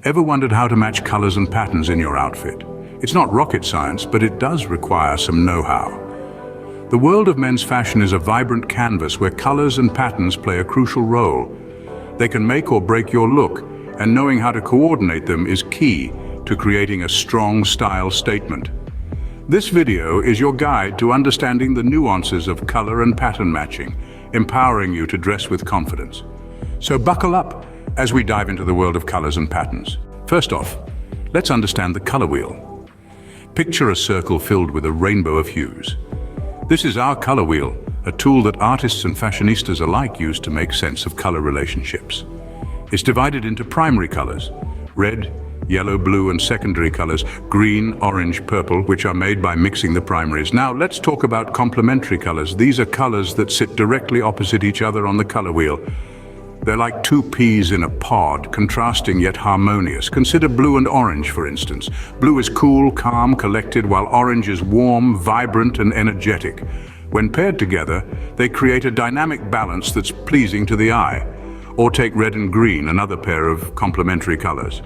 Ever wondered how to match colors and patterns in your outfit? It's not rocket science, but it does require some know-how. The world of men's fashion is a vibrant canvas where colors and patterns play a crucial role. They can make or break your look, and knowing how to coordinate them is key to creating a strong style statement. This video is your guide to understanding the nuances of color and pattern matching, empowering you to dress with confidence. So buckle up as we dive into the world of colors and patterns. First off, let's understand the color wheel. Picture a circle filled with a rainbow of hues. This is our color wheel, a tool that artists and fashionistas alike use to make sense of color relationships. It's divided into primary colors: red, yellow, blue, and secondary colors, green, orange, purple, which are made by mixing the primaries. Now let's talk about complementary colors. These are colors that sit directly opposite each other on the color wheel. They're like two peas in a pod, contrasting yet harmonious. Consider blue and orange, for instance. Blue is cool, calm, collected, while orange is warm, vibrant, and energetic. When paired together, they create a dynamic balance that's pleasing to the eye. Or take red and green, another pair of complementary colors.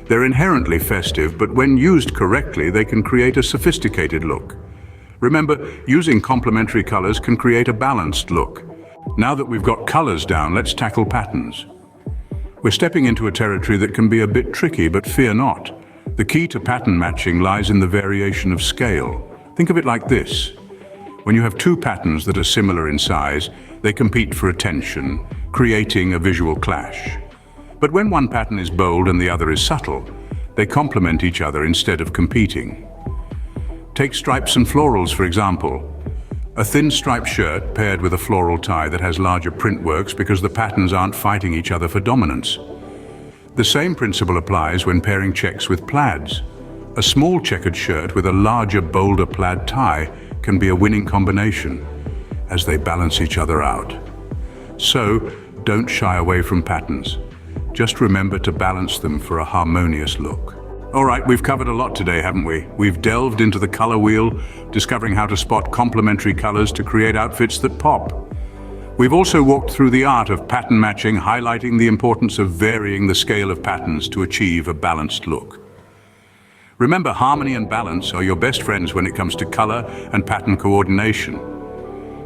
They're inherently festive, but when used correctly, they can create a sophisticated look. Remember, using complementary colors can create a balanced look. Now that we've got colors down, let's tackle patterns. We're stepping into a territory that can be a bit tricky, but fear not. The key to pattern matching lies in the variation of scale. Think of it like this. When you have two patterns that are similar in size, they compete for attention, creating a visual clash. But when one pattern is bold and the other is subtle, they complement each other instead of competing. Take stripes and florals, for example. A thin striped shirt paired with a floral tie that has larger print works because the patterns aren't fighting each other for dominance. The same principle applies when pairing checks with plaids. A small checkered shirt with a larger, bolder plaid tie can be a winning combination as they balance each other out. So, don't shy away from patterns. Just remember to balance them for a harmonious look. All right, we've covered a lot today, haven't we? We've delved into the color wheel, discovering how to spot complementary colors to create outfits that pop. We've also walked through the art of pattern matching, highlighting the importance of varying the scale of patterns to achieve a balanced look. Remember, harmony and balance are your best friends when it comes to color and pattern coordination.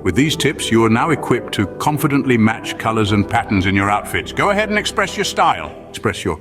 With these tips, you are now equipped to confidently match colors and patterns in your outfits. Go ahead and express your style. Express your